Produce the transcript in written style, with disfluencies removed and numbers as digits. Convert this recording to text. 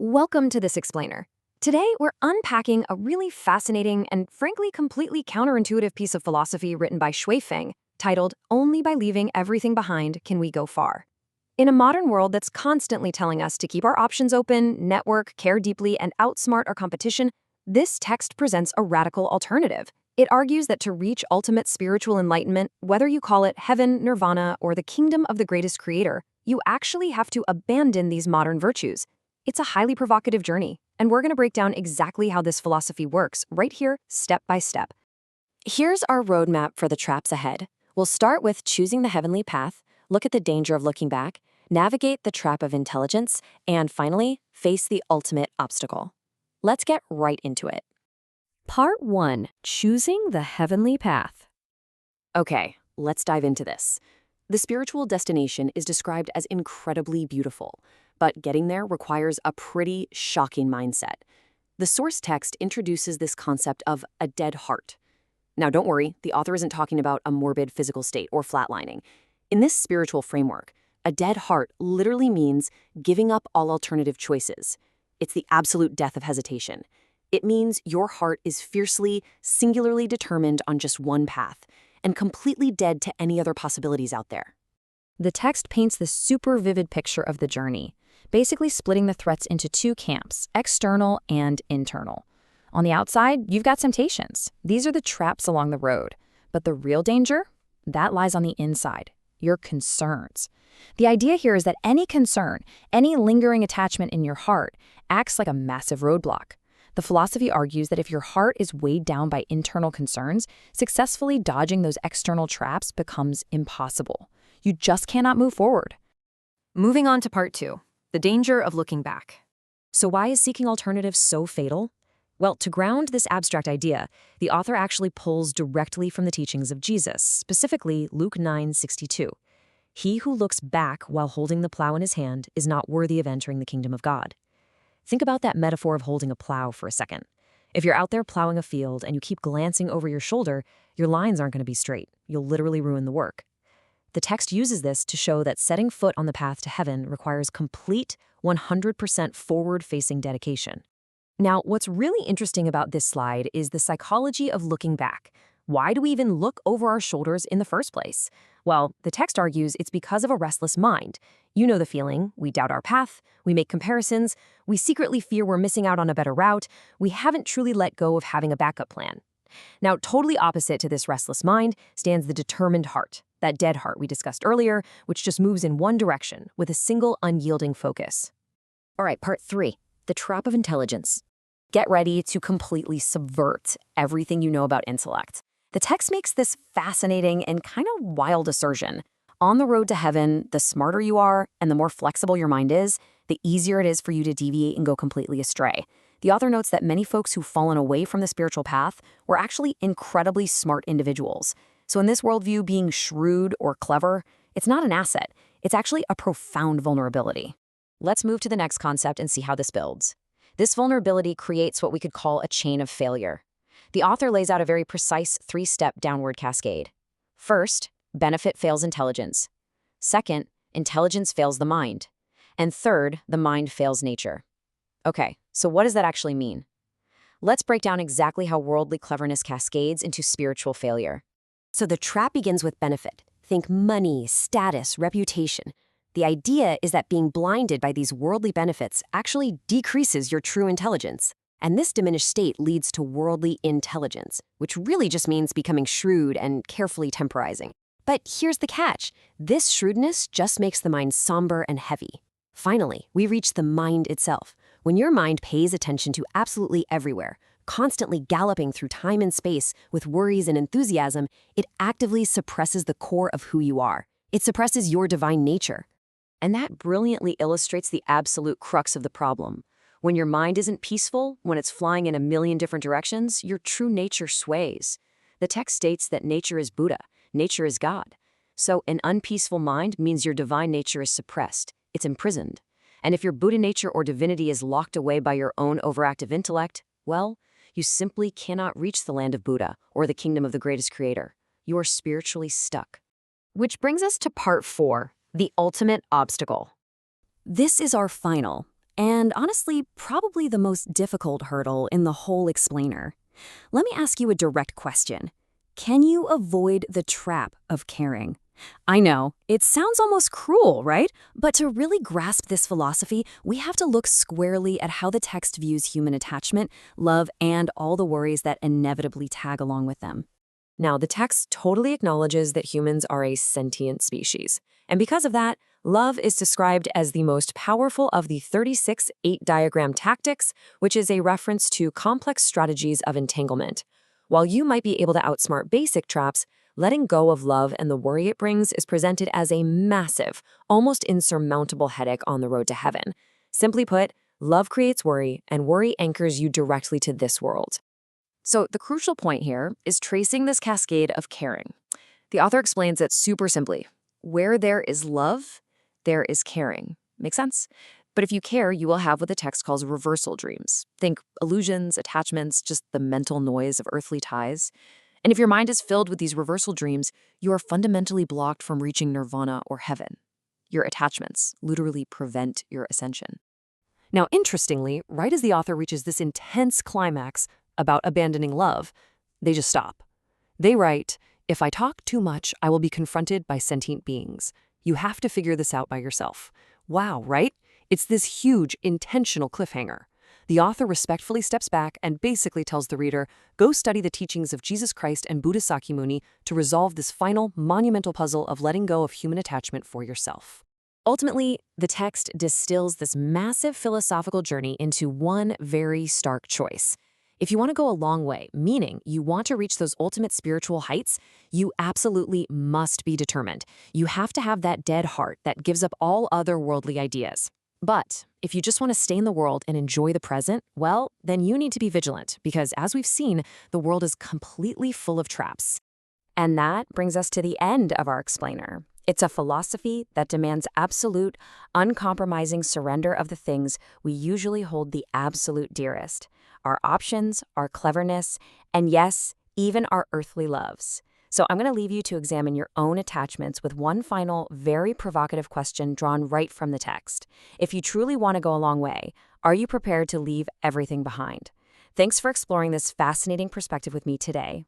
Welcome to This Explainer. Today, we're unpacking a really fascinating and frankly completely counterintuitive piece of philosophy written by Shui Feng, titled Only by Leaving Everything Behind Can We Go Far. In a modern world that's constantly telling us to keep our options open, network, care deeply, and outsmart our competition, this text presents a radical alternative. It argues that to reach ultimate spiritual enlightenment, whether you call it heaven, nirvana, or the kingdom of the greatest creator, you actually have to abandon these modern virtues. It's a highly provocative journey, and we're going to break down exactly how this philosophy works right here, step by step. Here's our roadmap for the traps ahead. We'll start with choosing the heavenly path, look at the danger of looking back, navigate the trap of intelligence, and finally, face the ultimate obstacle. Let's get right into it. Part 1. Choosing the heavenly path. Okay, let's dive into this. The spiritual destination is described as incredibly beautiful, but getting there requires a pretty shocking mindset. The source text introduces this concept of a dead heart. Now, don't worry, the author isn't talking about a morbid physical state or flatlining. In this spiritual framework, a dead heart literally means giving up all alternative choices. It's the absolute death of hesitation. It means your heart is fiercely, singularly determined on just one path, and completely dead to any other possibilities out there. The text paints this super vivid picture of the journey, basically splitting the threats into two camps, external and internal. On the outside, you've got temptations. These are the traps along the road. But the real danger? That lies on the inside, your concerns. The idea here is that any concern, any lingering attachment in your heart, acts like a massive roadblock. The philosophy argues that if your heart is weighed down by internal concerns, successfully dodging those external traps becomes impossible. You just cannot move forward. Moving on to part 2, the danger of looking back. So why is seeking alternatives so fatal? Well, to ground this abstract idea, the author actually pulls directly from the teachings of Jesus, specifically Luke 9:62. He who looks back while holding the plow in his hand is not worthy of entering the kingdom of God. Think about that metaphor of holding a plow for a second. If you're out there plowing a field and you keep glancing over your shoulder, your lines aren't going to be straight. You'll literally ruin the work. The text uses this to show that setting foot on the path to heaven requires complete, 100% forward-facing dedication. Now, what's really interesting about this slide is the psychology of looking back. Why do we even look over our shoulders in the first place? Well, the text argues it's because of a restless mind. You know the feeling. We doubt our path, we make comparisons, we secretly fear we're missing out on a better route, we haven't truly let go of having a backup plan. Now, totally opposite to this restless mind stands the determined heart, that dead heart we discussed earlier, which just moves in one direction with a single unyielding focus. All right, part 3, the trap of intelligence. Get ready to completely subvert everything you know about intellect. The text makes this fascinating and kind of wild assertion. On the road to heaven, the smarter you are and the more flexible your mind is, the easier it is for you to deviate and go completely astray. The author notes that many folks who've fallen away from the spiritual path were actually incredibly smart individuals. So in this worldview, being shrewd or clever, it's not an asset. It's actually a profound vulnerability. Let's move to the next concept and see how this builds. This vulnerability creates what we could call a chain of failure. The author lays out a very precise 3-step downward cascade. First, benefit fails intelligence. Second, intelligence fails the mind. And third, the mind fails nature. Okay, so what does that actually mean? Let's break down exactly how worldly cleverness cascades into spiritual failure. So the trap begins with benefit. Think money, status, reputation. The idea is that being blinded by these worldly benefits actually decreases your true intelligence. And this diminished state leads to worldly intelligence, which really just means becoming shrewd and carefully temporizing. But here's the catch. This shrewdness just makes the mind somber and heavy. Finally, we reach the mind itself. When your mind pays attention to absolutely everywhere, constantly galloping through time and space with worries and enthusiasm, it actively suppresses the core of who you are. It suppresses your divine nature. And that brilliantly illustrates the absolute crux of the problem. When your mind isn't peaceful, when it's flying in a million different directions, your true nature sways. The text states that nature is Buddha, nature is God. So an unpeaceful mind means your divine nature is suppressed, it's imprisoned. And if your Buddha nature or divinity is locked away by your own overactive intellect, well, you simply cannot reach the land of Buddha or the kingdom of the greatest creator. You are spiritually stuck. Which brings us to part 4, the ultimate obstacle. This is our final, and honestly, probably the most difficult hurdle in the whole explainer. Let me ask you a direct question. Can you avoid the trap of caring? I know, it sounds almost cruel, right? But to really grasp this philosophy, we have to look squarely at how the text views human attachment, love, and all the worries that inevitably tag along with them. Now, the text totally acknowledges that humans are a sentient species. And because of that, love is described as the most powerful of the 36 8-diagram tactics, which is a reference to complex strategies of entanglement. While you might be able to outsmart basic traps, letting go of love and the worry it brings is presented as a massive, almost insurmountable headache on the road to heaven. Simply put, love creates worry, and worry anchors you directly to this world. So the crucial point here is tracing this cascade of caring. The author explains it super simply. Where there is love, there is caring. Make sense? But if you care, you will have what the text calls reversal dreams. Think illusions, attachments, just the mental noise of earthly ties. And if your mind is filled with these reversal dreams, you are fundamentally blocked from reaching nirvana or heaven. Your attachments literally prevent your ascension. Now, interestingly, right as the author reaches this intense climax about abandoning love, they just stop. They write, "If I talk too much, I will be confronted by sentient beings. You have to figure this out by yourself." Wow, right? It's this huge, intentional cliffhanger. The author respectfully steps back and basically tells the reader, go study the teachings of Jesus Christ and Buddha Sakyamuni to resolve this final, monumental puzzle of letting go of human attachment for yourself. Ultimately, the text distills this massive philosophical journey into one very stark choice. If you want to go a long way, meaning you want to reach those ultimate spiritual heights, you absolutely must be determined. You have to have that dead heart that gives up all other worldly ideas. But if you just want to stay in the world and enjoy the present, well, then you need to be vigilant because, as we've seen, the world is completely full of traps. And that brings us to the end of our explainer. It's a philosophy that demands absolute, uncompromising surrender of the things we usually hold the absolute dearest: our options, our cleverness, and yes, even our earthly loves. So I'm going to leave you to examine your own attachments with one final, very provocative question drawn right from the text. If you truly want to go a long way, are you prepared to leave everything behind? Thanks for exploring this fascinating perspective with me today.